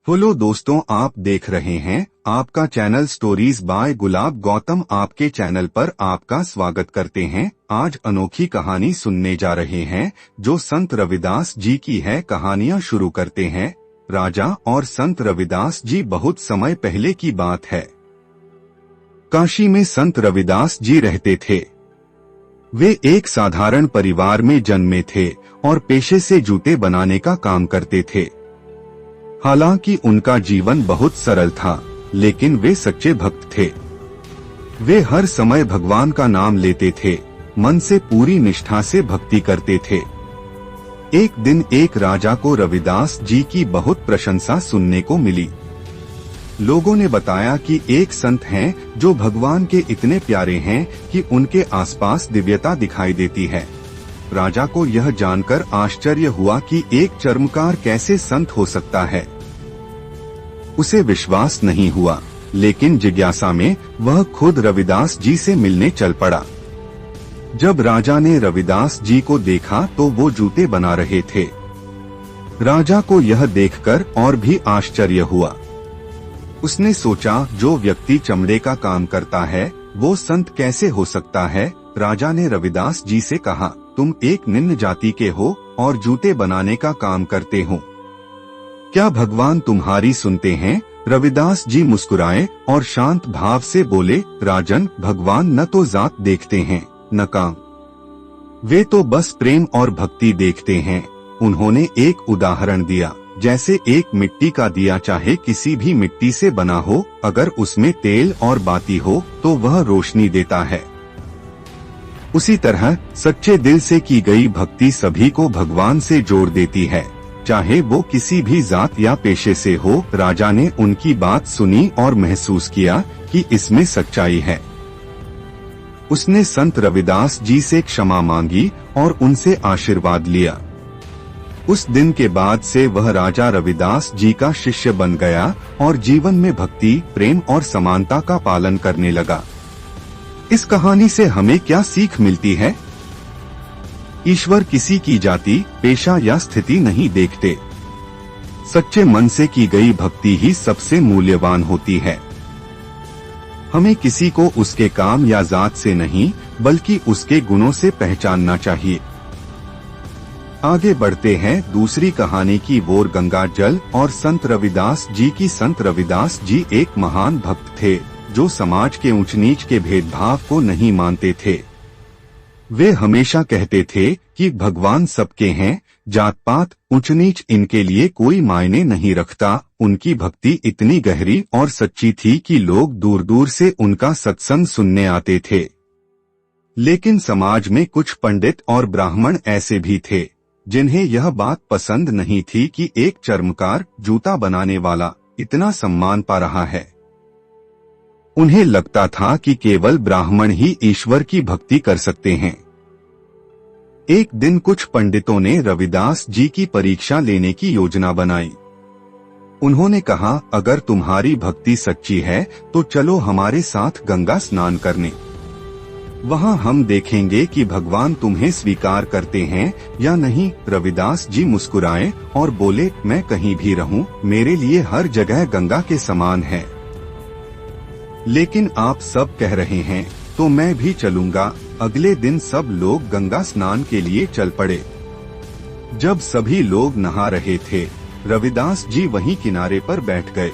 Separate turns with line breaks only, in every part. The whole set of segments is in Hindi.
हेलो दोस्तों, आप देख रहे हैं आपका चैनल स्टोरीज बाय गुलाब गौतम। आपके चैनल पर आपका स्वागत करते हैं। आज अनोखी कहानी सुनने जा रहे हैं जो संत रविदास जी की है। कहानियां शुरू करते हैं। राजा और संत रविदास जी। बहुत समय पहले की बात है। काशी में संत रविदास जी रहते थे। वे एक साधारण परिवार में जन्मे थे और पेशे से जूते बनाने का काम करते थे। हालांकि उनका जीवन बहुत सरल था, लेकिन वे सच्चे भक्त थे। वे हर समय भगवान का नाम लेते थे, मन से पूरी निष्ठा से भक्ति करते थे। एक दिन एक राजा को रविदास जी की बहुत प्रशंसा सुनने को मिली। लोगों ने बताया कि एक संत हैं जो भगवान के इतने प्यारे हैं कि उनके आसपास दिव्यता दिखाई देती है। राजा को यह जानकर आश्चर्य हुआ कि एक चर्मकार कैसे संत हो सकता है। उसे विश्वास नहीं हुआ, लेकिन जिज्ञासा में वह खुद रविदास जी से मिलने चल पड़ा। जब राजा ने रविदास जी को देखा तो वो जूते बना रहे थे। राजा को यह देखकर और भी आश्चर्य हुआ। उसने सोचा, जो व्यक्ति चमड़े का काम करता है वो संत कैसे हो सकता है। राजा ने रविदास जी से कहा, तुम एक निम्न जाति के हो और जूते बनाने का काम करते हो, क्या भगवान तुम्हारी सुनते हैं? रविदास जी मुस्कुराए और शांत भाव से बोले, राजन, भगवान न तो जात देखते हैं न काम, वे तो बस प्रेम और भक्ति देखते हैं। उन्होंने एक उदाहरण दिया, जैसे एक मिट्टी का दिया चाहे किसी भी मिट्टी से बना हो, अगर उसमें तेल और बाती हो तो वह रोशनी देता है। उसी तरह सच्चे दिल से की गई भक्ति सभी को भगवान से जोड़ देती है, चाहे वो किसी भी जात या पेशे से हो। राजा ने उनकी बात सुनी और महसूस किया कि इसमें सच्चाई है। उसने संत रविदास जी से क्षमा मांगी और उनसे आशीर्वाद लिया। उस दिन के बाद से वह राजा रविदास जी का शिष्य बन गया और जीवन में भक्ति, प्रेम और समानता का पालन करने लगा। इस कहानी से हमें क्या सीख मिलती है? ईश्वर किसी की जाति, पेशा या स्थिति नहीं देखते। सच्चे मन से की गई भक्ति ही सबसे मूल्यवान होती है। हमें किसी को उसके काम या जात से नहीं, बल्कि उसके गुणों से पहचानना चाहिए। आगे बढ़ते हैं दूसरी कहानी की ओर। गंगा जल और संत रविदास जी की। संत रविदास जी एक महान भक्त थे जो समाज के ऊंच नीच के भेदभाव को नहीं मानते थे। वे हमेशा कहते थे कि भगवान सबके हैं, जात पात, ऊंच नीच इनके लिए कोई मायने नहीं रखता। उनकी भक्ति इतनी गहरी और सच्ची थी कि लोग दूर दूर से उनका सत्संग सुनने आते थे। लेकिन समाज में कुछ पंडित और ब्राह्मण ऐसे भी थे जिन्हें यह बात पसंद नहीं थी कि एक चर्मकार, जूता बनाने वाला इतना सम्मान पा रहा है। उन्हें लगता था कि केवल ब्राह्मण ही ईश्वर की भक्ति कर सकते हैं। एक दिन कुछ पंडितों ने रविदास जी की परीक्षा लेने की योजना बनाई। उन्होंने कहा, अगर तुम्हारी भक्ति सच्ची है तो चलो हमारे साथ गंगा स्नान करने। वहां हम देखेंगे कि भगवान तुम्हें स्वीकार करते हैं या नहीं। रविदास जी मुस्कुराए और बोले, मैं कहीं भी रहूं, मेरे लिए हर जगह गंगा के समान है। लेकिन आप सब कह रहे हैं तो मैं भी चलूंगा। अगले दिन सब लोग गंगा स्नान के लिए चल पड़े। जब सभी लोग नहा रहे थे, रविदास जी वहीं किनारे पर बैठ गए।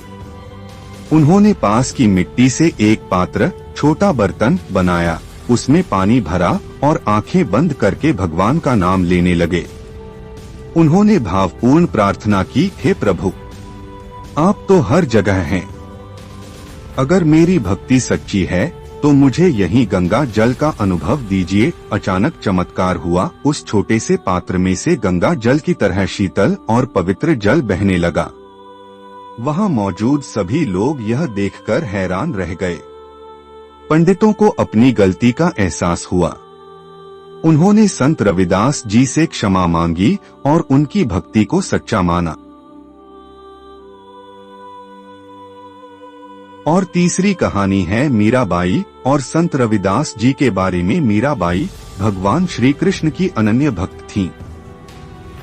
उन्होंने पास की मिट्टी से एक पात्र, छोटा बर्तन बनाया, उसमें पानी भरा और आंखें बंद करके भगवान का नाम लेने लगे। उन्होंने भावपूर्ण प्रार्थना की, हे प्रभु, आप तो हर जगह हैं। अगर मेरी भक्ति सच्ची है तो मुझे यहीं गंगा जल का अनुभव दीजिए। अचानक चमत्कार हुआ। उस छोटे से पात्र में से गंगा जल की तरह शीतल और पवित्र जल बहने लगा। वहां मौजूद सभी लोग यह देखकर हैरान रह गए। पंडितों को अपनी गलती का एहसास हुआ। उन्होंने संत रविदास जी से क्षमा मांगी और उनकी भक्ति को सच्चा माना। और तीसरी कहानी है मीराबाई और संत रविदास जी के बारे में। मीराबाई भगवान श्री कृष्ण की अनन्य भक्त थीं।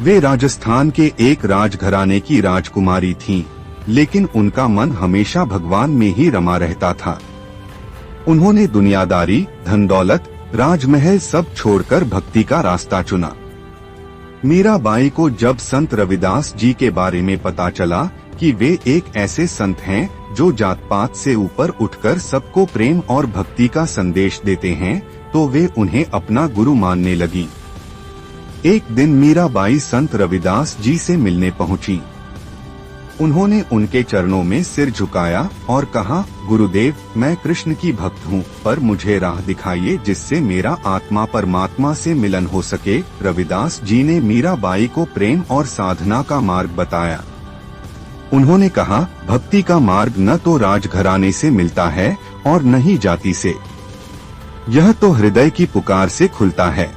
वे राजस्थान के एक राजघराने की राजकुमारी थीं। लेकिन उनका मन हमेशा भगवान में ही रमा रहता था। उन्होंने दुनियादारी, धन दौलत, राजमहल सब छोड़कर भक्ति का रास्ता चुना। मीराबाई को जब संत रविदास जी के बारे में पता चला कि वे एक ऐसे संत हैं जो जात पात से ऊपर उठकर सबको प्रेम और भक्ति का संदेश देते हैं, तो वे उन्हें अपना गुरु मानने लगी। एक दिन मीराबाई संत रविदास जी से मिलने पहुंची। उन्होंने उनके चरणों में सिर झुकाया और कहा, गुरुदेव, मैं कृष्ण की भक्त हूँ, पर मुझे राह दिखाइए जिससे मेरा आत्मा परमात्मा से मिलन हो सके। रविदास जी ने मीराबाई को प्रेम और साधना का मार्ग बताया। उन्होंने कहा, भक्ति का मार्ग न तो राजघराने से मिलता है और न ही जाति से, यह तो हृदय की पुकार से खुलता है।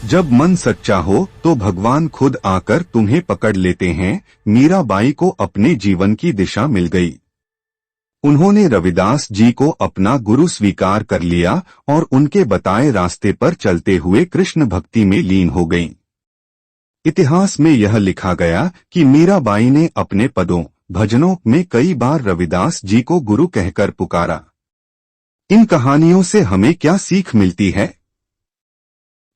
जब मन सच्चा हो तो भगवान खुद आकर तुम्हें पकड़ लेते हैं। मीराबाई को अपने जीवन की दिशा मिल गई। उन्होंने रविदास जी को अपना गुरु स्वीकार कर लिया और उनके बताए रास्ते पर चलते हुए कृष्ण भक्ति में लीन हो गईं। इतिहास में यह लिखा गया कि मीराबाई ने अपने पदों, भजनों में कई बार रविदास जी को गुरु कहकर पुकारा। इन कहानियों से हमें क्या सीख मिलती है?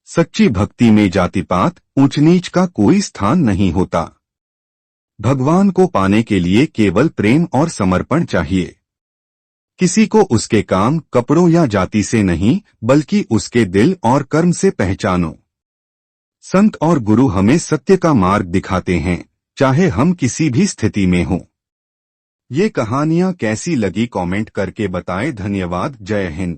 सच्ची भक्ति में जाति पात, ऊंच नीच का कोई स्थान नहीं होता। भगवान को पाने के लिए केवल प्रेम और समर्पण चाहिए। किसी को उसके काम, कपड़ों या जाति से नहीं, बल्कि उसके दिल और कर्म से पहचानो। संत और गुरु हमें सत्य का मार्ग दिखाते हैं, चाहे हम किसी भी स्थिति में हों। ये कहानियां कैसी लगी कमेंट करके बताएं। धन्यवाद। जय हिंद।